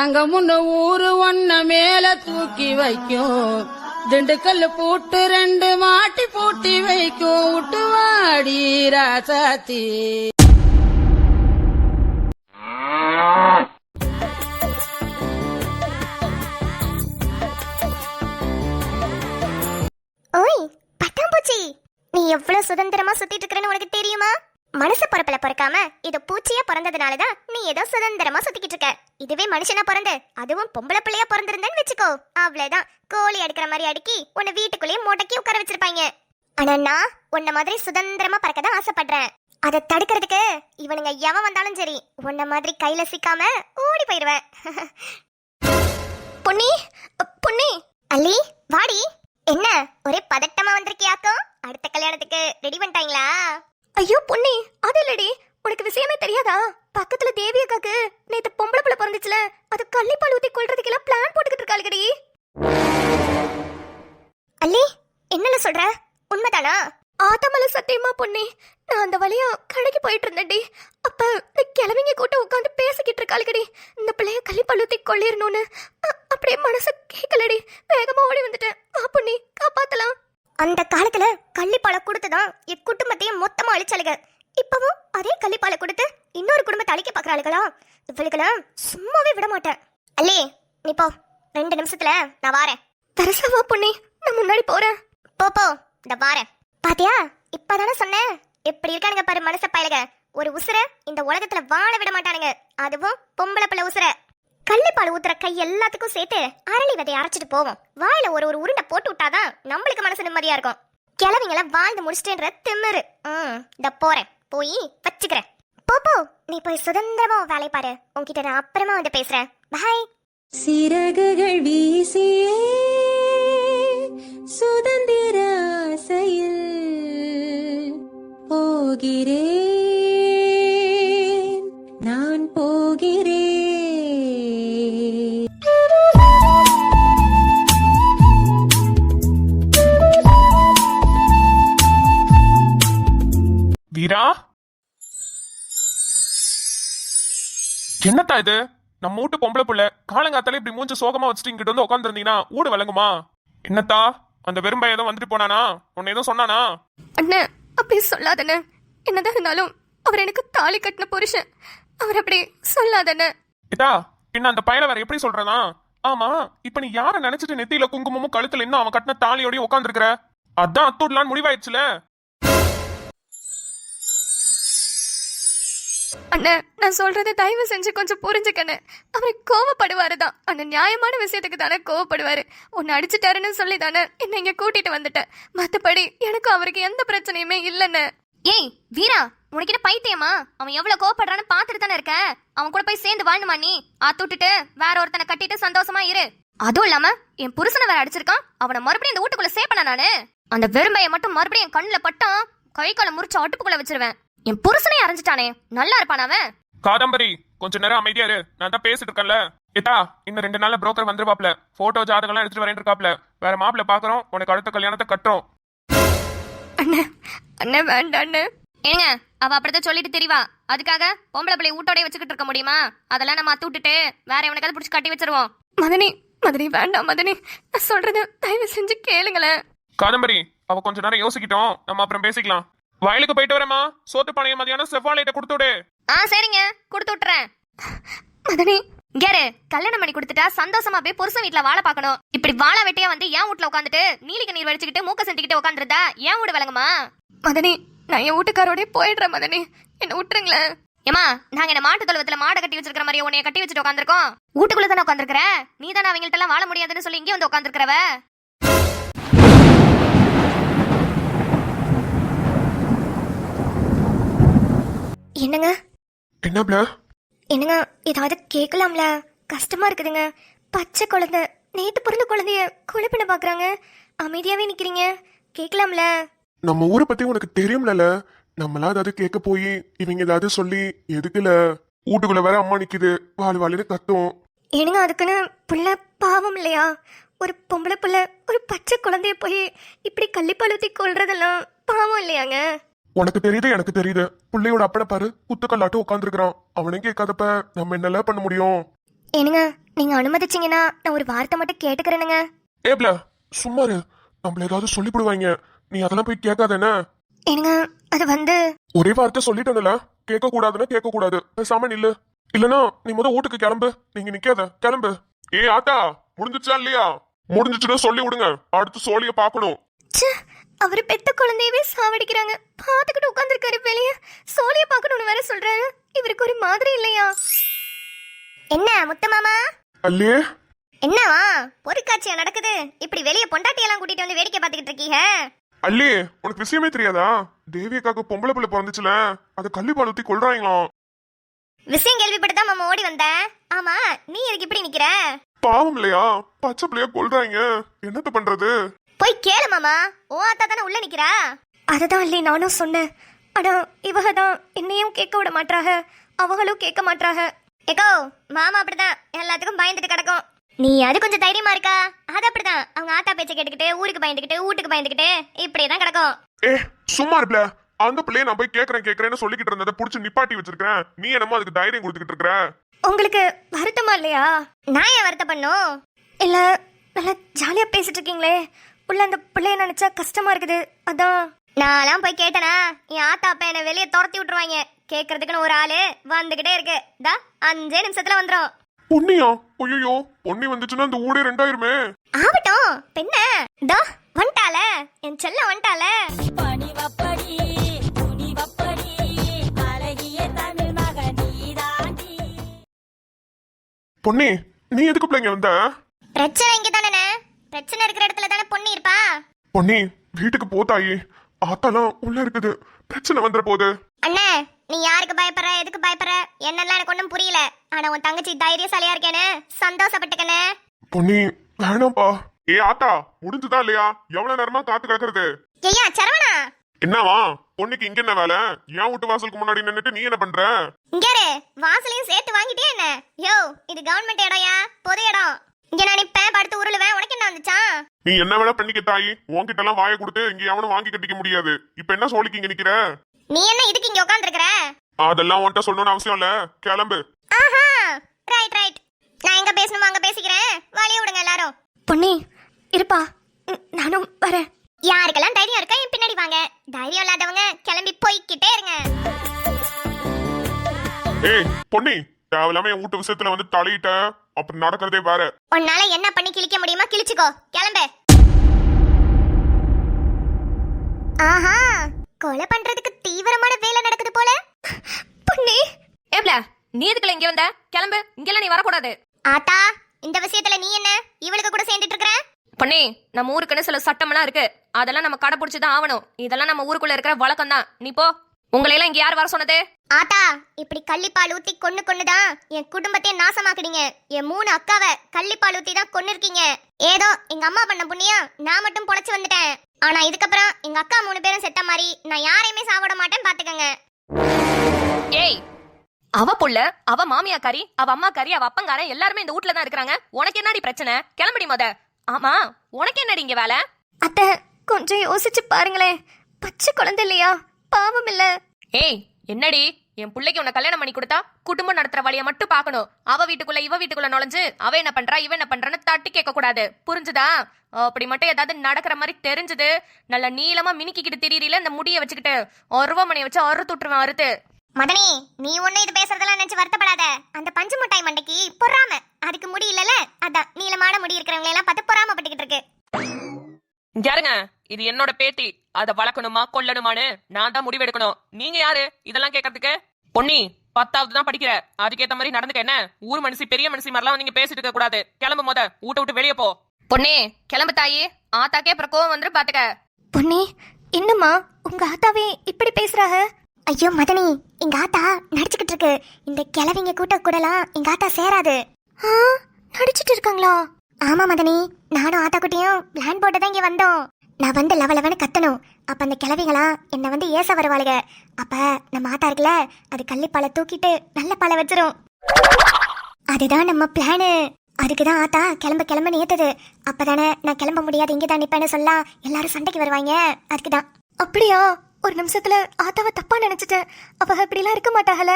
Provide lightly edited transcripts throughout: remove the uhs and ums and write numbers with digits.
தங்கமுன்னு ஊரு ஒன்ன மேல தூக்கி வைக்கும், திண்டுக்கல் பூட்டு 2 மாட்டி பூட்டி வைக்கும், விட்டுவாடி ராசாத்தி. ஓய் பட்டாம்பூச்சி, நீ எவ்வளவு சுதந்திரமா சுத்திட்டு இருக்கறன்னு உனக்கு தெரியுமா? மனசு பொறப்பல பொறக்காம இது பூச்சியா பிறந்ததுனாலதான் நீ ஏதோ சுதந்திரமா சுத்திக்கிட்டு இருக்க. இதுவே மனுஷனா பிறந்து அதுவும் பொம்பளை பிள்ளையா பிறந்திருந்தேன்னு வச்சுக்கோ, அவ்வளவுதான். கோழி அடுக்கிற மாதிரி அடுக்கி உன்னை வீட்டுக்குள்ளேயே மூட்டைக்கு உட்கார வச்சிருப்பாங்க. ஆனா நான் உன்ன மாதிரி சுதந்திரமா பறக்கதான் ஆசைப்படுறேன். அதை தடுக்கிறதுக்கு இவனுங்க எவன் வந்தாலும் சரி, உன்ன மாதிரி கையில சிக்காம ஓடி போயிருவேன். பொன்னி பொன்னி, அல்லி வாடி. என்ன ஒரே பதட்டமா வந்திருக்கியாக்கோ? அடுத்த கல்யாணத்துக்கு ரெடி பண்ணிட்டாங்களா? ஐயோ பொன்னி, அது இல்லடி, உனக்கு விஷயமே தெரியாதா? பக்கத்துல தேவி அக்காக்கு நேத்து பொம்பளை புள்ள பிறந்துச்சுல, அது கள்ளிப்பால் ஊத்தி கொல்றதுக்கு எல்லாம் பிளான் போட்டுக்கிட்டு இருக்காளுகடி. அல்லி என்னல சொல்ற, உண்மைதானா? ஆத்தமல சத்தியமா பொன்னி, நான் அந்த வழியா கடைக்கு போயிட்டு இருந்தேன்டி. அப்ப இந்த கிழவிங்க கூட்ட உட்காந்து பேசிக்கிட்டு இருக்காளுகடி, இந்த பிள்ளைய கள்ளிப்பால் ஊத்தி கொள்ளிடணும்னு. அப்படியே மனசு கேட்கலடி, வேகமா ஓடி வந்துட்டேன். வா பொன்னி, காப்பாத்தலாம். அந்த காலத்துல கள்ளிப்பாலை கொடுத்துதான் என் குடும்பத்தையும் மொத்தமா அழிச்சாளுங்க. இப்பவும் அதே கள்ளிப்பாலை கொடுத்து இன்னொரு குடும்பத்தை அழிக்க பாக்குறாளுகளா? இவளுக்கெல்லாம் சும்மாவே விட மாட்டேன். அல்லே நீ போ, 2 நிமிஷத்துல நான் வாரேன். தரசாவா பொண்ணி, நான் முன்னாடி போறேன். போ இந்த வாரேன். பாத்தியா, இப்பதானே சொன்னேன், எப்படி இருக்கானுங்க பாரு மனச பயலுக. ஒரு உசுர இந்த உலகத்துல வாழ விட மாட்டானுங்க, அதுவும் பொம்பளை பிள்ளை உசுர. கள்ளிப்பால் ஊத்துற கை எல்லாத்துக்கும் சேர்த்து அரளி விதையை அரைச்சிட்டு போவோம். வாயில ஒரு உருண்டை போட்டு விட்டாதான் நம்மளுக்கு மனசு நிம்மதியா இருக்கும். கிழவிங்கள வாழ்ந்து முடிச்சிட்டேன்ற திமிரு. இந்த போறேன், போய் வச்சுக்கிறேன். போ நீ போய் சுதந்திரமா வேலை பாரு. உன்கிட்ட நான் அப்புறமா வந்து பேசுறேன். பாய். சிறகுகள் வீசியே சுதந்திர ஆசையில் போகிறேன், நான் போகிறேன். வீரா, என்னத்தா இது? நம்ம வீட்டு பொம்பளை புள்ள காலங்காத்தால இப்படி மூஞ்ச சோகமா வச்சுட்டு இங்கிட்ட வந்து உட்காந்துருந்தீங்கன்னா ஊடு விளங்குமா? என்னத்தா, அந்த வெறும்பைய ஏதோ வந்துட்டு போனானா? உன்னை ஏதோ சொன்னானா? அண்ணே அப்படி சொல்லாதண்ணே, என்னதான் இருந்தாலும் அவர் எனக்கு தாலி கட்டின புருஷன், அவர் அப்படி சொல்லாதண்ணே. இதா பின்ன அந்த பையனை வேற எப்படி சொல்றனா? ஆமா, இப்ப நீ யார நினைச்சிட்டு நெத்தியில குங்குமமும் கழுத்துல இன்னும் அவன் கட்டின தாலியோடய உட்காந்துருக்கிற? அதான் அத்துடலான்னு முடிவாயிடுச்சுல. அண்ணா நான் சொல்றதை தயவு செஞ்சு கொஞ்சம் புரிஞ்சுக்கண்ணே. அவரை கோவப்படுவாருதான், அந்த நியாயமான விஷயத்துக்கு தானே கோவப்படுவாரு. உன்னை அடிச்சுட்டாருன்னு சொல்லி தானே என்ன இங்க கூட்டிட்டு வந்துட்டேன். மத்தபடி எனக்கு அவருக்கு எந்த பிரச்சனையுமே இல்லைன்னு. ஏய் வீரா, உனக்கிட்ட பைத்தியமா? அவன் எவ்வளவு கோவப்படுறான்னு பாத்துட்டு தானே இருக்க. அவன் கூட போய் சேர்ந்து வாழணுமா நீ? ஆத்துட்டுட்டு வேற ஒருத்தனை கட்டிட்டு சந்தோஷமா இரு. அதுவும் இல்லாம என் புருஷனை வேற அடிச்சிருக்கான், அவனை மறுபடியும் இந்த வீட்டுக்குள்ள சேப்பனா நானு? அந்த வெறுமையை மட்டும் மறுபடியும் என் கண்ணுல பட்டான், கை காலை முறிச்சு அடுப்புக்குள்ள வச்சிருவேன். என் புருஷனை அரைஞ்சிட்டானே, நல்லா இருப்பான் அவன். காதம்பரி, கொஞ்ச நேரம் அமைதியா இரு, நான் தான் பேசிட்டு இருக்கேன்ல. ஏதா இன்னும் 2 நாள்ல புரோக்கர் வந்துருவாப்ல, போட்டோ ஜாதகம்லாம் எடுத்துட்டு வரேன் இருக்காப்ல. வேற மாப்பிள்ள பாக்குறோம், உனக்கு அடுத்த கல்யாணத்தை கட்டுறோம். அண்ணே அண்ணே வேண்டாம் அண்ணே. ஏங்க அவ அப்படிதான் சொல்லிட்டு தெரியவா, அதுக்காக பொம்பளை பிள்ளை வீட்டோடய வச்சுக்கிட்டு இருக்க முடியுமா? அதெல்லாம் நம்ம அத்து விட்டுட்டு வேற எவனுக்காவது பிடிச்சி கட்டி வச்சிருவோம். மதனி மதனி வேண்டாம் மதனி, நான் சொல்றத தயவு செஞ்சு கேளுங்களேன். காதம்பரி, அவ கொஞ்ச நேரம் யோசிக்கிட்டோம், நம்ம அப்புறம் பேசிக்கலாம். வயலுக்கு போயிட்டு வரேமா, சோத்து பானைய மதியானம் செவ்வாழைட்ட கொடுத்து விடு. சரிங்க, கொடுத்து விட்டுறேன். மதனி கேரு, கல்யாணம் பண்ணி கொடுத்துட்டா சந்தோஷமா போய் புருஷன் வீட்டுல வாழ பாக்கணும். இப்படி வாழ வெட்டியா வந்து ஏன் வீட்டுல உட்காந்துட்டு நீலிக்கு நீர் வடிச்சுக்கிட்டு மூக்க செஞ்சுக்கிட்டு உட்காந்துருந்தா ஏன் வீடு விளங்குமா? மதனி நான் என் வீட்டுக்காரோட போயிடுறேன் மதனி, என்ன விட்டுருங்களேன். ஏமா, நாங்க என்ன மாட்டு தொழுவத்துல மாடை கட்டி வச்சிருக்கிற மாதிரி உன்னைய கட்டி வச்சுட்டு உட்காந்துருக்கோம். வீட்டுக்குள்ள தானே உட்காந்துருக்கிற, நீ தானே அவங்கள்ட்ட எல்லாம் வாழ முடியாதுன்னு சொல்லி இங்கே வந்து உட்காந்துருக்கிறவ. என்னங்க என்னப்ல? என்னங்க ஏதாவது கேட்கலாம்ல? கஷ்டமா இருக்குதுங்க. பச்சை குழந்தை, நேத்து பிறந்த குழந்தைய குழப்பின பாக்குறாங்க, அமைதியாவே நிக்கிறீங்க. கேட்கலாம்ல? நம்ம ஊரை பத்தி உனக்கு தெரியும்ல, நம்மளா ஏதாவது கேட்க போய் இவங்க ஏதாவது சொல்லி எதுக்குல? வீட்டுக்குள்ள வேற அம்மா நிக்குது, வாழ் கத்தும். என்னங்க அதுக்குன்னு புள்ள பாவம் இல்லையா? ஒரு பொம்பளை புள்ள ஒரு பச்சை குழந்தைய போய் இப்படி கள்ளிப்பால் ஊத்தி கொள்றதெல்லாம் பாவம் இல்லையாங்க? உனக்கு தெரியுது, எனக்கு தெரியுது. பிள்ளையோட அப்பனை பாரு, குத்துக்கல்லாட்டு உட்காந்துருக்கான். அவனே கேட்காதப்ப நம்ம என்னெல்லாம் பண்ண முடியும்? ஏனுங்க நீங்க அனுமதிச்சீங்கன்னா நான் ஒரு வார்த்தை மட்டும் கேட்டுக்கிறேனுங்க. ஏப்ல சும்மாரு, நம்மள ஏதாவது சொல்லிவிடுவாங்க. நீ அதெல்லாம் போய் கேட்காத என்ன. ஏனுங்க அது வந்து ஒரே வார்த்தை சொல்லிட்டேன்ல, கேட்க கூடாதுன்னா கேட்க கூடாது, பேசாம நில்லு. இல்லனா நீ முத வீட்டுக்கு கிளம்பு, நீங்க நிக்காத, கிளம்பு. ஏ ஆத்தா, முடிஞ்சிச்சா இல்லையா? முடிஞ்சிச்சுன்னு சொல்லி விடுங்க, அடுத்து சோழிய பாக்கணும். ச்சே, அவரு பெத்த குழந்தையவே சாவடிக்கிறாங்க, பாத்துக்கிட்டு உட்காந்துருக்காரு வெளியே. சோழிய பாக்கணும்னு வேற சொல்றாரு. இவருக்கு ஒரு மாதிரி இல்லையா? என்ன முத்து மாமா? அல்லே என்னவா பொறுக்காட்சியா நடக்குது? இப்படி வெளியே பொண்டாட்டி எல்லாம் கூட்டிட்டு வந்து வேடிக்கை பாத்துக்கிட்டு இருக்கீங்க? அல்லே, உனக்கு விஷயமே தெரியாதா? தேவியக்காக்கு பொம்பளை பிள்ளை பிறந்துச்சுல, அதை கள்ளிப்பால் ஊத்தி கொள்றாங்களாம். விஷயம் கேள்விப்பட்டுதான் மாமா ஓடி வந்தேன். ஆமா, நீ எதுக்கு இப்படி நிக்கிற? பாவம் இல்லையா, பச்சை பிள்ளைய கொள்றாங்க, என்னத்த பண்றது? போய் கேளு மாமா, ஓ ஆத்தா தானே உள்ள நிக்கிறா. அததான் இல்லையே நானும் சொன்னேன். ஆனா இவக தான் என்னையும் கேட்க விட மாட்டாக, அவங்களும் கேட்க மாட்டாக. ஏக்கோ மாமா அப்படிதான் எல்லாத்துக்கும் பயந்துட்டு கிடக்கும். நீ அது கொஞ்சம் தைரியமா இருக்கா? அது அப்படிதான், அவங்க ஆத்தா பேச்சை கேட்டுக்கிட்டு ஊருக்கு பயந்துக்கிட்டு வீட்டுக்கு பயந்துக்கிட்டு இப்படியேதான் கிடக்கும். ஏ சும்மா இருப்பல, அந்த பிள்ளைய நான் போய் கேக்குறேன்னு சொல்லிக்கிட்டு இருந்ததை புடிச்சு நிப்பாட்டி வச்சிருக்கேன். நீ என்னமோ அதுக்கு தைரியம் கொடுத்துக்கிட்டு இருக்கிற. உங்களுக்கு வருத்தமா இல்லையா? நான் ஏன் வருத்தம் பண்ணும்? இல்ல நல்லா ஜாலியா பேசிட்டு இருக்கீங்களே, உள்ள அந்த பிள்ளைய நினைச்சா கஷ்டமா இருக்குது, அதான். நான்லாம் போய் கேட்டனா என் ஆத்தா அப்பா என்ன வெளியே துரத்தி விட்டுருவாங்க. கேட்கறதுக்குன்னு ஒரு ஆளு வந்துகிட்டே இருக்கு, தா 5 நிமிஷத்துல வந்துரும். பொன்னியா? ஐயோ, பொன்னி வந்துச்சுன்னா அந்த ஊரே 2000மே. ஆகட்டும், பெண்ண தா வந்துட்டால, என் செல்ல வந்துட்டால. பொன்னி, நீ எதுக்கு பிள்ளைங்க வந்த? பிரச்சனை இங்க தானே, பிரச்சனை இருக்கிற இடத்துல தானே பொண்ணு இருப்பா. பொன்னி வீட்டுக்கு போத்தாயி, ஆத்தாலாம் உள்ள இருக்குது, பிரச்சனை வந்துற போது. அண்ணே, நீ யாருக்கு பயப்படுற, எதுக்கு பயப்படுற, என்னெல்லாம் எனக்கு ஒன்றும் புரியல. ஆனா உன் தங்கச்சி தைரியசாலியா இருக்கேன்னு சந்தோஷப்பட்டுக்கனே. பொன்னி வேணாம்பா. ஏ ஆத்தா, முடிஞ்சுதா இல்லையா? எவ்வளவு நேரமா காத்து கிடக்குறது? ஐயா சரவணா, என்னவா பொன்னிக்கு இங்க என்ன வேலை? என் வீட்டு வாசலுக்கு முன்னாடி நின்னுட்டு நீ என்ன பண்ற? இங்க வாசலையும் சேர்த்து வாங்கிட்டே என்ன? யோ, இது கவர்மெண்ட் இடம்யா, பொது இடம். இங்க நான் நிப்பேன், படுத்து உருளுவேன், உனக்கு என்ன வந்துச்சா? நீ என்ன வேலை பண்ணிக்க தாயி, உன்கிட்ட எல்லாம் வாயை கொடுத்து இங்க எவனும் வாங்கி கட்டிக்க முடியாது. இப்ப என்ன சோழிக்கு இங்க நிக்கிற? நீ என்ன இதுக்கு இங்க உட்கார்ந்திருக்கிற? அதெல்லாம் உன்கிட்ட சொல்லணும்னு அவசியம் இல்ல, கிளம்பு. ஆஹா, ரைட் ரைட். நான் எங்க பேசணுமோ அங்க பேசிக்கிறேன், வழிய விடுங்க எல்லாரும். பொன்னி இருப்பா, நானும் வரேன். யாருக்கெல்லாம் தைரியம் இருக்கா என் பின்னாடி வாங்க, தைரியம் இல்லாதவங்க கிளம்பி போய்கிட்டே இருங்க. ஏய் பொன்னி, தேவையில்லாம என் வீட்டு விஷயத்துல வந்து தலையிட்ட, அப்புறம் நடக்கிறதே வேற. உன்னால என்ன பண்ணி கிழிக்க முடியுமா கிழிச்சுக்கோ, கிளம்பு. ஆஹா, கொலை பண்றதுக்கு தீவிரமான வேலை நடக்குது போல. பொன்னி ஏப்ல, நீ எதுக்குல இங்க வந்த? கிளம்பு, இங்கெல்லாம் நீ வரக்கூடாது. ஆத்தா, இந்த விஷயத்துல நீ என்ன இவளுக்கு கூட சேர்ந்துட்டு இருக்கற? பொண்ணே, நம்ம ஊருக்குன்னு சில சட்டமெல்லாம் இருக்கு, அதெல்லாம் நம்ம கடைபிடிச்சுதான் ஆகணும். இதெல்லாம் நம்ம ஊருக்குள்ள இருக்கிற வழக்கம் தான். நீ போ. உங்களை எல்லாம் இங்க யார் வர சொன்னது? ஆத்தா, இப்படி கள்ளிப்பால் ஊத்தி கொன்னுதான் என் குடும்பத்தையே நாசமாக்குறீங்க. என் 3 அக்காவை கள்ளிப்பால் ஊத்தி தான் கொன்னு இருக்கீங்க. ஏதோ எங்க அம்மா பண்ண புண்ணியம் நான் மட்டும் பொழைச்சு வந்துட்டேன். ஆனா இதுக்கப்புறம் எங்க அக்கா 3 பேரும் செத்த மாதிரி நான் யாரையுமே சாப்பிட மாட்டேன், பாத்துக்கங்க. ஏய், அவ புள்ள, அவ மாமியாக்காரி, அவ அம்மாக்காரி, அவ அப்பங்காரன் எல்லாருமே இந்த வீட்ல தான் இருக்காங்க. உனக்கு என்னடி பிரச்சனை? கிளம்படி மொத. ஆமா, உனக்கு என்னடி இங்க வேலை? அத்தை, கொஞ்சம் யோசிச்சு பாருங்களேன், பச்சை குழந்தை இல்லையா, பாவம் இல்ல. ஏய், என்னடி, என் பிள்ளைக்கு உன்னை கல்யாணம் பண்ணி கொடுத்தா குடும்பம் நடத்துற வழியை மட்டும் பாக்கணும். அவ வீட்டுக்குள்ள இவ வீட்டுக்குள்ள நுழைஞ்சு அவ என்ன பண்றா இவ என்ன பண்றான்னு தட்டி கேட்க கூடாது, புரிஞ்சுதா? அப்படி மட்டும் ஏதாவது நடக்கிற மாதிரி தெரிஞ்சது, நல்ல நீளமா மினிக்கிட்டு திரியல இந்த முடிய வச்சுக்கிட்டு 1 ரூபா மணியை வச்சு அறுத்துட்டுருவேன், அறுத்து. மதனி, நீ ஒண்ணு இது பேசுறதெல்லாம் நினைச்சு வருத்தப்படாத. அந்த பஞ்சு முட்டாய் மண்டைக்கு பொறாம, அதுக்கு முடி இல்லல, அதான் நீளமான முடி இருக்கிறவங்க எல்லாம் பார்த்து பொறாமப்பட்டுக்கிட்டு இருக்கு. யாருங்க, இது என்னோட பேத்தி. அதை வளர்க்கணுமா கொல்லணுமான்னு நான் தான் முடிவெடுக்கணும். நீங்க யாரு இதெல்லாம் கேட்கறதுக்கு? பொன்னி 10வது தான் படிக்கிற, அதுக்கேத்த மாதிரி நடந்துக்க. என்ன ஊர் மனுஷி பெரிய மனுஷி மாதிரிலாம் நீங்க பேசிட்டு இருக்க கூடாது. கிளம்பு மொத, ஊட்ட விட்டு வெளியே போ. பொன்னி கிளம்பு தாயி, ஆத்தாக்கே அப்புறம் கோவம் வந்துரு பாத்துக்க. பொன்னி, என்னம்மா உங்க ஆத்தாவே இப்படி பேசுறாங்க? ஐயோ மதனி, எங்க ஆத்தா நடிச்சுக்கிட்டு இருக்கு. இந்த கிழவிங்க கூட்ட கூடலாம் எங்க ஆத்தா சேராது. நடிச்சிட்டு இருக்காங்களா? ஆமா மதனி, நானும் ஆத்தா குட்டியும் பிளான் போட்டு தான் இங்க வந்தோம். நான் வந்து லவலவன்னு கத்தணும், அப்ப அந்த கிழவிகளா என்ன வந்து ஏச வருவாளுக. அப்ப நம்ம ஆத்தா இருக்குல்ல, அது கள்ளிப்பாலை தூக்கிட்டு நல்ல பாலை வச்சிரும். அதுதான் நம்ம பிளானு. அதுக்குதான் ஆத்தா கிளம்புன்னு ஏத்தது. அப்பதானே நான் கிளம்ப முடியாது இங்கதான் நிப்பேன்னு சொல்லலாம், எல்லாரும் சண்டைக்கு வருவாங்க. அதுக்குதான். அப்படியா? ஒரு நிமிஷத்துல ஆத்தாவை தப்பா நினைச்சிட்டேன். அவ இப்படிலாம் இருக்க மாட்டாள.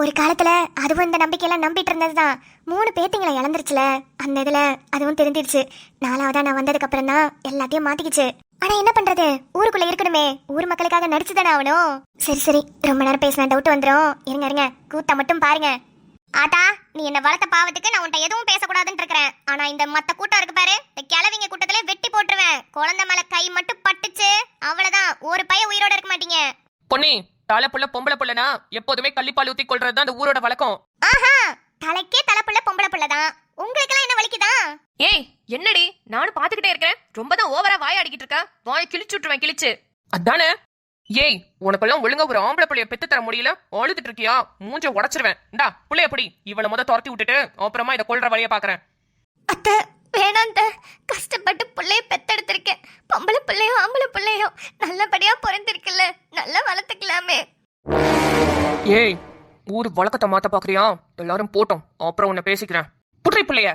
ஒரு காலத்துல அதுவும் இந்த நம்பிக்கையெல்லாம் நம்பிட்டு இருந்ததுதான். 3 பேத்திங்களை இழந்துருச்சுல, அந்த இதுல அதுவும் தெரிஞ்சிருச்சு. 4வதா நான் வந்ததுக்கு அப்புறம் தான் எல்லாத்தையும் மாத்திக்கிச்சு. ஆனா என்ன பண்றது, ஊருக்குள்ள இருக்கணுமே, ஊர் மக்களுக்காக நடிச்சுதானே ஆகணும். சரி சரி, ரொம்ப நேரம் பேசின டவுட் வந்துடும். இருங்க கூத்த மட்டும் பாருங்க. ஆத்தா, நீ என்ன வளர்த்த பாவத்துக்கு நான் உன்ட்ட எதுவும் பேசக்கூடாதுன்னு இருக்கிறேன். ஆனா இந்த மத்த கூட்டம் இருக்கு பாரு, இந்த கிழவிங்க கூட்டத்திலே வெட்டி போட்டுருவேன். குழந்தை மேல கை மட்டும் பட்டுச்சு, அவ்வளவுதான், ஒரு பையன் உயிரோட இருக்க மாட்டீங்க. பொன்னி, தலை புள்ள பொம்பளை புள்ளனா எப்போதுமே கள்ளிப்பால் ஊத்தி கொள்றதுதான் அந்த ஊரோட வழக்கம். ஆஹா, தலைக்கே தலைப்புள்ள பொம்பளை புள்ளதான். உங்களுக்கெல்லாம் என்ன வலிக்குதா? ஏய், என்னடி நானும் பாத்துக்கிட்டே இருக்கேன். ரொம்ப தான் ஓவரா வாய் அடிக்கிட்டு இருக்க. வாய் கிழிச்சு விட்டுருவேன், கிழிச்சு. அதானே. ஏய், உனக்கெல்லாம் ஒழுங்கா ஒரு ஆம்பளை புள்ளைய பெத்து தர முடியல, அழுதுட்டு இருக்கியா? மூஞ்ச உடைச்சிருவேன். இந்தா புள்ளைய எப்படி இவளை முத துரத்தி விட்டுட்டு அப்புறமா இதை கொல்ற வழிய பாக்குறேன். அத்தை வேணாந்த, கஷ்டப்பட்டு பிள்ளைய பெத்தெடுத்திருக்கேன். பொம்பளை பிள்ளையோ ஆம்பளை பிள்ளையோ நல்லபடியா பிறந்திருக்குல்ல, நல்லா வளர்த்துக்கலாமே. ஏய், ஊர் வழக்கத்தை மாத்த பாக்குறியா? எல்லாரும் போட்டோம், அப்புறம் உன்னை பேசிக்கிறேன். புட்ரி பிள்ளைய.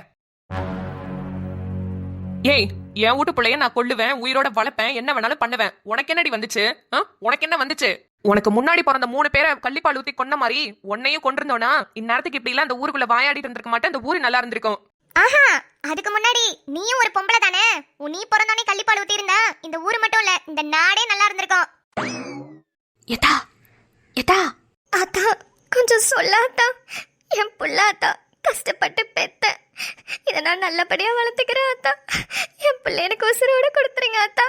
ஏய், என் வீட்டு பிள்ளைய நான் கொல்லுவேன், உயிரோட வளர்ப்பேன், என்ன வேணாலும் பண்ணுவேன். உனக்கு என்னடி வந்துச்சு? உனக்கு என்ன வந்துச்சு? உனக்கு முன்னாடி பிறந்த 3 பேரை கள்ளிப்பால் ஊத்தி கொன்ன மாதிரி உன்னையும் கொண்டிருந்தோனா இந்நேரத்துக்கு இப்படி எல்லாம் அந்த ஊருக்குள்ள வாயாடிட்டு இருந்திருக்க மாட்டேன். அந்த ஊரு நல்லா இருந்திருக்கும். ஆஹா, அதுக்கு முன்னாடி நீயும் ஒரு பொம்பளை தானே. நீ பிறந்தோடனே கள்ளிப்பால் ஊத்தி இருந்தா இந்த ஊரு மட்டும் இல்ல, இந்த நாடே நல்லா இருந்திருக்கும். எதா எதா அத்தா, கொஞ்சம் சொல்லாத்தா. என் புள்ளாத்தா கஷ்டப்பட்டு பெத்த, இதை நான் நல்லபடியா வளர்த்துக்கிறேன் அத்தா. என் பிள்ளை எனக்கு உசுரோட கொடுத்துருங்க அத்தா.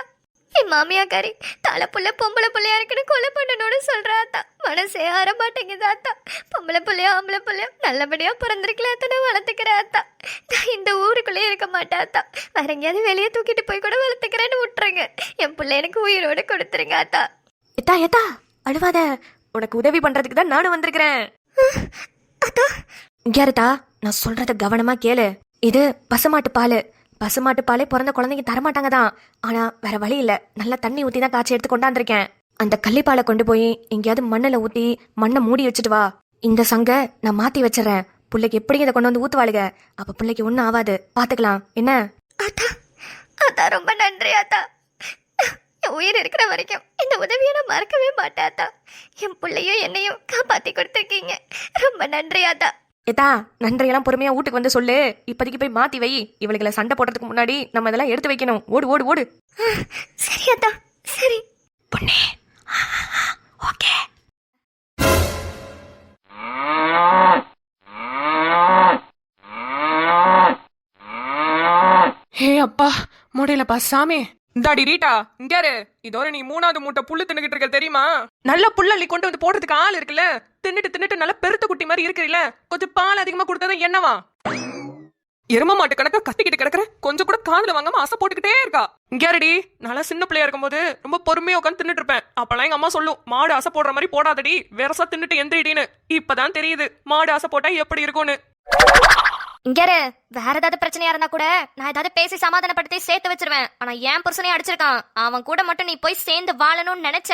என் மாமியாக்காரி தலை புள்ள பொம்பளை புள்ளையா இருக்குன்னு கொலை பண்ணணும்னு சொல்றா அத்தா. மனசே ஆற மாட்டேங்குது அத்தா. பொம்பளை புள்ளையா ஆம்பளை புள்ளையா நல்லபடியா பிறந்திருக்கல அத்தா, நான் வளர்த்துக்கிறேன் அத்தா. நான் இந்த ஊருக்குள்ளேயே இருக்க மாட்டேன் அத்தா. வேற எங்கேயாவது வெளியே தூக்கிட்டு போய் கூட வளர்த்துக்கிறேன்னு விட்டுருங்க. என் பிள்ளை எனக்கு உயிரோட கொடுத்துருங்க அத்தா. எத்தா எத்தா அழுவாத, உனக்கு உதவி பண்றதுக்கு தான் நானும் வந்திருக்கிறேன். அத்தா, இங்கேருதா, நான் சொல்றத கவனமா கேளு. இது பசுமாட்டு பால். பசுமாட்டு பாலே பிறந்த குழந்தைங்க தரமாட்டாங்க தான். ஆனா வேற வழி இல்ல, நல்லா தண்ணி ஊத்தி தான் காய்ச்சி எடுத்து கொண்டாந்துருக்கேன். அந்த கள்ளிப்பாலை கொண்டு போய் எங்கேயாவது மண்ணுல ஊத்தி மண்ணை மூடி வச்சுட்டு வா. இந்த சங்க நான் மாத்தி வச்சிடறேன். பிள்ளைக்கு எப்படி இதை கொண்டு வந்து ஊத்துவாளுக, அப்ப பிள்ளைக்கு ஒன்னும் ஆகாது, பாத்துக்கலாம் என்ன? அத்தா, அத்தா ரொம்ப நன்றி அத்தா. என் உயிர் இருக்கிற வரைக்கும் இந்த உதவியை நான் மறக்கவே மாட்டேன் அத்தா. என் பிள்ளையும் என்னையும் காப்பாத்தி கொடுத்துருக்கீங்க, ரொம்ப நன்றி அத்தா. ஏதா, நன்றியெல்லாம் பொறுமையா வீட்டுக்கு வந்து சொல்லு. இப்போதைக்கு போய் மாத்தி வை. இவளுகளை சண்டை போடுறதுக்கு முன்னாடி நம்ம இதெல்லாம் எடுத்து வைக்கணும். ஓடு ஓடு ஓடு. சரி அத்தா, சரி. பொண்ணே, ஓகே. ஹே அப்பா, முடியலப்பா சாமி. இந்தாடி ரீட்டா, இங்காரு. இதோட நீ 3வது மூட்டை புல்லு தின்னுகிட்டு இருக்க தெரியுமா? நல்ல புல்லள்ளி கொண்டு வந்து போடுறதுக்கு ஆள் இருக்குல்ல. தின்னுட்டு நல்லா பெருத்த குட்டி மாதிரி இருக்கிறீல, கொஞ்சம் பால் அதிகமா கொடுத்தா என்னவா? எரும மாட்டு கணக்கா கத்திக்கிட்டு கிடக்குற, கொஞ்சம் கூட காதுல வாங்காம ஆசை போட்டுக்கிட்டே இருக்கா. இங்காரடி, நல்லா சின்ன பிள்ளையா இருக்கும்போது ரொம்ப பொறுமையா உட்காந்து தின்னுட்டு இருப்பேன். அப்பெல்லாம் எங்க அம்மா சொல்லும், மாடு ஆசை போடுற மாதிரி போடாதடி, வெரசா தின்னுட்டு எந்திரிடின்னு. இப்பதான் தெரியுது மாடு ஆசை போட்டா எப்படி இருக்கும்னு. இங்கரு, வேற ஏதாவது பிரச்சனையா இருந்தா கூட நான் ஏதாவது பேசி சமாதானப்படுத்தி சேர்த்து வச்சிருவேன். ஆனா என் புருஷனே அடிச்சிருக்கான். அவன் கூட மட்டும் நீ போய் சேர்ந்து வாழணும்னு நினைச்ச,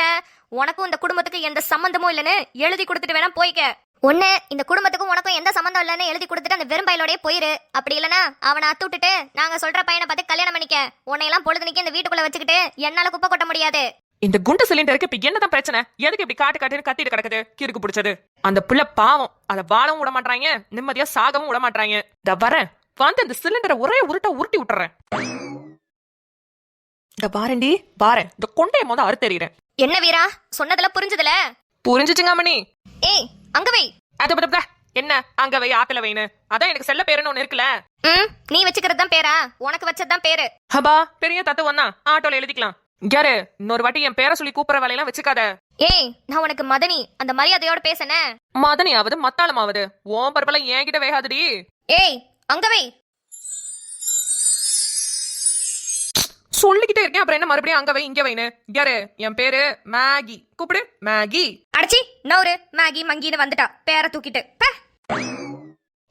உனக்கும் இந்த குடும்பத்துக்கு எந்த சம்பந்தமும் இல்லைன்னு எழுதி கொடுத்துட்டு வேணா போய்க்க. ஒண்ணு, இந்த குடும்பத்துக்கும் உனக்கும் எந்த சம்பந்தம் இல்லைன்னு எழுதி கொடுத்துட்டு அந்த வெறும்பையிலோடய போயிரு. அப்படி இல்லைன்னா அவனை அத்து விட்டுட்டு நாங்க சொல்ற பையனை பார்த்து கல்யாணம் பண்ணிக்க. உன்னையெல்லாம் பொழுதுனிக்கு இந்த வீட்டுக்குள்ள வச்சுக்கிட்டு என்னால குப்பை கொட்ட முடியாது. இந்த குண்டு சிலிண்டருக்கு இப்ப என்னதான் பிரச்சனை? எதுக்கு இப்படி காட்டுன்னு கத்திட்டு கிடக்குது? கிறுக்கு பிடிச்சது அந்த புள்ள பாவம். அதை வாழவும் விட மாட்டாங்க, நிம்மதியா சாகவும் விட மாட்டாங்க. இந்த வரேன் வந்து இந்த சிலிண்டரை ஒரே உருட்டி விட்டுறேன். இந்த வாரண்டி வாரேன், இந்த கொண்டைய மொத அறுத்தறிறேன். என்ன வீரா, சொன்னதுல புரிஞ்சதுல? புரிஞ்சுச்சுங்க மணி. ஏய், அங்க வை. அது என்ன அங்க வை ஆக்கல வைன்னு? அதான் எனக்கு செல்ல பேருன்னு ஒண்ணு இருக்குல்ல. நீ வச்சுக்கிறது தான் பேரா? உனக்கு வச்சதுதான் பேரு. ஹபா, பெரிய தத்துவம் தான், ஆட்டோல எழுதிக்கலாம். யாரு இன்னொரு வாட்டி என் பேரை சொல்லி கூப்பிடுற வேலையெல்லாம் வச்சுக்காத. ஏய், நான் உனக்கு மதனி, அந்த மரியாதையோட பேசனே. மதனியாவது மத்தாளமாவது ஓம் பரப்பெல்லாம் என்கிட்ட வேகாதடி. ஏய், அங்க வை. சொல்லிக்கிட்டே இருக்கேன், அப்புறம் என்ன மறுபடியும் அங்க வை இங்க வைன்னு? யாரு என் பேரு மேகி, கூப்பிடு மேகி. அடச்சி, நவுரு மேகி மங்கின்னு வந்துட்டா பேரை தூக்கிட்டு.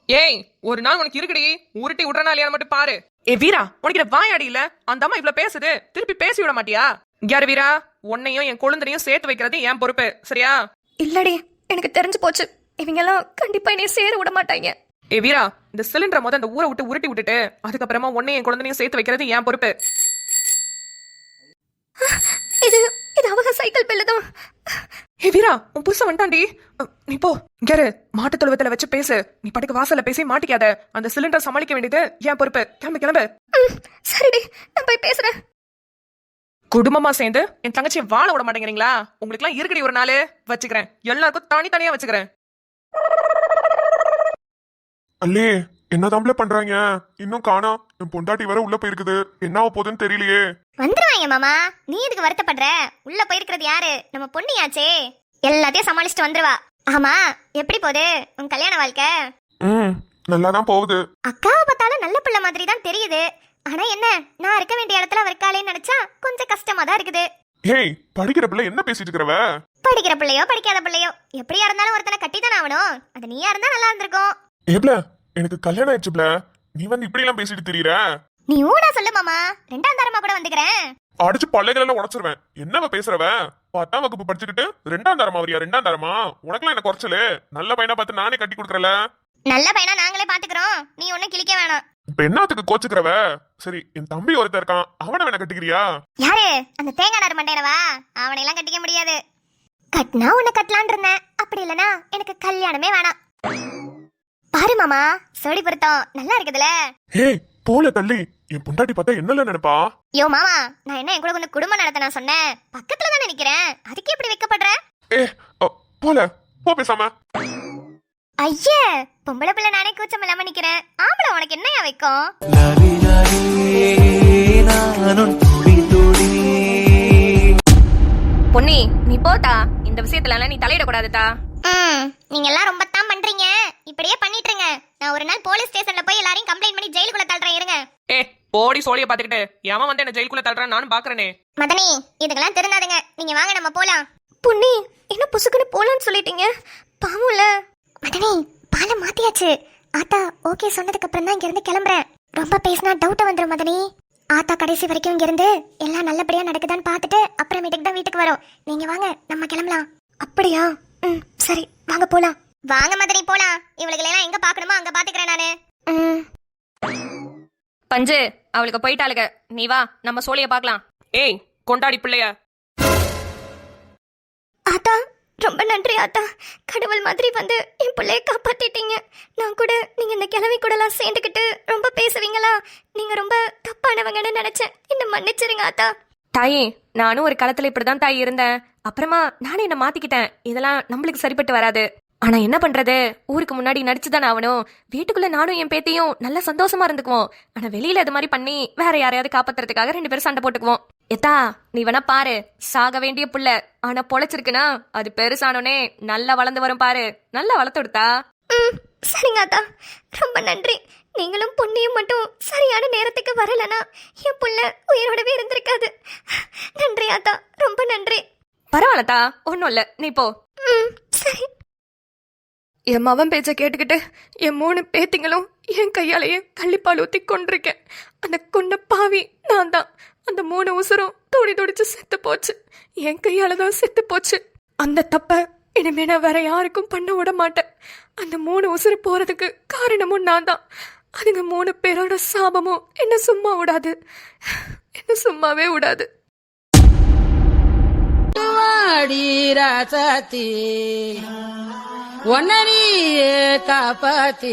ஏய், ஒரு நாள் உனக்கு இருக்குடி, உருட்டி விடுறனா இல்லையா மட்டும் பாரு. ஏ வீரா, உனக்கு வாயாடி இல்ல? அந்த அம்மா இவ்வளவு பேசுது, திருப்பி பேசி விட மாட்டியா? யாரு வீரா, உன்னையும் என் குழந்தையும் சேர்த்து வைக்கிறது என் பொறுப்பு, சரியா? இல்லடி, எனக்கு தெரிஞ்சு போச்சு. இவங்க எல்லாம் கண்டிப்பா என்னைய சேர விட மாட்டாங்க. ஏ வீரா, இந்த சிலிண்டரை முத இந்த ஊரை விட்டு உருட்டி விட்டுட்டு அதுக்கப்புறமா உன்னையும் என் குழந்தையும் சேர்த்து வைக்கிறது என் பொறுப்பு. இது இது அவங்க சைக்கிள் பில்லு தான். ஹே வீரா, உன் புருஷன் வந்துட்டான்டி. நீ போ. கேரு, மாட்டு தொழுவத்துல வச்சு பேசு. நீ பாட்டுக்கு வாசல்ல பேசி மாட்டிக்காத. அந்த சிலிண்டர் சமாளிக்க வேண்டியது என் பொறுப்பு. கிளம்பு கிளம்பு. சரிடி, நான் போய் பேசுறேன். குடும்பமா சேர்ந்து என் தங்கச்சியை வாழ விட மாட்டேங்கிறீங்களா? உங்களுக்கு எல்லாம் இருக்கடி ஒரு நாள் வச்சுக்கிறேன். எல்லாருக்கும் தனித்தனியா வச்சுக்கிறேன். அல்லே என்னதாம்ல பண்றாங்க? இன்னும் காணோம். என் பொண்டாட்டி வர உள்ள போயிருக்குது. என்ன ஆக போகுதுன்னு தெரியலையே. வந்துருவாங்க மாமா, நீ எதுக்கு வருத்தப்படுற? உள்ள போயிருக்கிறது யாரு? நம்ம பொண்ணியாச்சே, எல்லாத்தையும் சமாளிச்சுட்டு வந்துருவா. ஆமா, எப்படி போகுது உன் கல்யாண வாழ்க்கை? நல்லாதான் போகுது. அக்காவை பார்த்தாலும் நல்ல பிள்ளை மாதிரி தான் தெரியுது. ஆனா என்ன, நான் இருக்க வேண்டிய இடத்துல இருக்காளேன்னு நினைச்சா கொஞ்சம் கஷ்டமா தான் இருக்குது. ஏய், படிக்கிற பிள்ளை என்ன பேசிட்டு இருக்கிறவ? படிக்கிற பிள்ளையோ படிக்காத பிள்ளையோ எப்படியா இருந்தாலும் ஒருத்தனை கட்டித்தானே ஆகணும். அது நீயா இருந்தா நல்லா இருந்திருக்கும். ஏப்ல, எனக்கு கல்யாணம் ஆயிடுச்சுப்ல. நீ வந்து இப்படி எல்லாம் பேசிட்டு திரியற? நீ ஊடா சொல்லு மாமா, 2ஆம் தரமா கூட வந்துக்கிறேன். அடிச்சு பல்லைகள் எல்லாம் உடைச்சிருவேன். என்னவ பேசுறவ? 10ஆம் வகுப்பு படிச்சுக்கிட்டு 2ஆம் தரமா வரியா? 2ஆம் தரமா? உனக்கெல்லாம் என்ன குறைச்சலு? நல்ல பையனா பார்த்து நானே கட்டி கொடுக்கறல. நல்ல பையனா நாங்களே பாத்துக்கிறோம், நீ ஒன்னும் கிழிக்க வேணாம். இப்ப என்னத்துக்கு கோச்சுக்கிறவ? சரி, என் தம்பி ஒருத்தர் இருக்கான், அவனை வேணா கட்டிக்கிறியா? யாரு? அந்த தேங்காய் நார் மண்டையனவா? அவனை எல்லாம் கட்டிக்க முடியாது. கட்டினா உன்னை கட்டலான் இருந்தேன். அப்படி இல்லனா எனக்கு கல்யாணமே வேணாம். பாரு மாமா, சோடி பொருத்தம் நல்லா இருக்குதுல. ஏய் போல தள்ளி, என் பொண்டாட்டி பார்த்தா என்னல நினைப்பா? யோ மாமா, நான் என்ன என் கூட கொஞ்சம் குடும்பம் நடத்த நான் சொன்னேன். பக்கத்துல தான் நிக்கிறேன், அதுக்கு எப்படி வைக்கப்படுற? ஏ போல போ பேசாம. ஐயே, பொம்பளை பிள்ளை நானே கூச்சம் இல்லாம நிக்கிறேன். ஆம்பளை உனக்கு என்னையா வைக்கும்? பொன்னி, நீ போத்தா. இந்த விஷயத்துல எல்லாம் நீ தலையிடக்கூடாதுதா. நீங்க எல்லாம் ரொம்ப தான் பண்றீங்க. இப்படியே பண்ணிட்டு இருங்க. நான் ஒரு நாள் போலீஸ் ஸ்டேஷன்ல போய் எல்லாரையும் கம்ப்ளைண்ட் பண்ணி ஜெயிலுக்குள்ள தள்ளுறேன். இருங்க. ஏ போடி சோழிய பாத்துக்கிட்டு எவன் வந்து என்ன ஜெயிலுக்குள்ள தள்ளுறான்னு நானும் பாக்குறேனே. மதனி, இதுக்கெல்லாம் திருந்தாதுங்க. நீங்க வாங்க, நம்ம போலாம். பொன்னி, என்ன புசுக்குன்னு போலான்னு சொல்லிட்டீங்க? பாவம்ல. மதனி, பாலம் மாத்தியாச்சு. ஆத்தா ஓகே சொன்னதுக்கு அப்புறம் தான் இங்க இருந்து கிளம்புறேன். ரொம்ப பேசினா டவுட் வந்துரும் மதனி. ஆத்தா கடைசி வரைக்கும் இங்க இருந்து எல்லாம் நல்லபடியா நடக்குதான்னு பார்த்துட்டு அப்புறமேட்டுக்கு தான் வீட்டுக்கு வரும். நீங்க வாங்க, நம்ம கிளம்பலாம். அப்படியா? சரி, வாங்க போலாம். வாங்க மதனி, போலாம். இவளுக்கு எல்லாம் எங்க பாக்கணுமோ அங்க பாத்துக்கிறேன் நானு. பஞ்சு, அவளுக்கு போயிட்டாளுக. நீ வா, நம்ம சோழிய பாக்கலாம். ஏய் கொண்டாடி பிள்ளைய. ஆத்தா, ரொம்ப நன்றி ஆத்தா. கடவுள் மாதிரி வந்து என் பிள்ளைய காப்பாத்திட்டீங்க. நான் கூட நீங்க இந்த கிழமை கூட எல்லாம் சேர்ந்துக்கிட்டு ரொம்ப பேசுவீங்களா? நீங்க ரொம்ப தப்பானவங்கன்னு நினைச்சேன். என்ன மன்னிச்சிருங்க ஆத்தா. தாயே, நானும் ஒரு காலத்துல இப்படிதான் தாய் இருந்தேன். அப்புறமா நானே என்ன மாத்திக்கிட்டேன். இதெல்லாம் நம்மளுக்கு சரிப்பட்டு வராது. ஆனா என்ன பண்றது, ஊருக்கு முன்னாடி நடிச்சுதானே ஆகணும். வீட்டுக்குள்ள நானும் என் பேத்தியும் நல்ல சந்தோஷமா இருந்துக்குவோம். ஆனா வெளியில இது மாதிரி பண்ணி வேற யாரையாவது காப்பாத்துறதுக்காக 2 பேரும் சண்டை போட்டுக்குவோம். எத்தா, நீ வேணா பாரு, சாக வேண்டிய புள்ள ஆனா பொழைச்சிருக்குன்னா அது பெருசானோனே நல்லா வளர்ந்து வரும் பாரு. நல்லா வளர்த்து விடுத்தா. சரிங்க ஆத்தா, ரொம்ப நன்றி. நீங்களும் பொண்ணையும் மட்டும் சரியான நேரத்துக்கு வரலனா என் புள்ள உயிரோடவே இருந்திருக்காது. நன்றி ஆத்தா, ரொம்ப நன்றி. பரவாயில்லத்தா, ஒன்னும் இல்ல, நீ போ. சரி. என் மவன் பேச்ச கேட்டுக்கிட்டு என் 3 பேத்திங்களும் என் கையாலேயே கள்ளிப்பால் ஊத்தி கொண்டிருக்கேன். அந்த கொண்ட பாவி நான் தான். அந்த 3 உசுரும் துடி துடிச்சு செத்து போச்சு. என் கையால தான் செத்து போச்சு. அந்த தப்ப இனிமே நான் வேற யாருக்கும் பண்ண விட மாட்டேன். அந்த 3 உசுறு போறதுக்கு காரணமும் நான் தான். அதுங்க 3 பேரோட சாபமும் என்ன சும்மா விடாது, என்ன சும்மாவே விடாது. வாடி ராசாத்தி ஒன்ன நீ காப்பாத்தி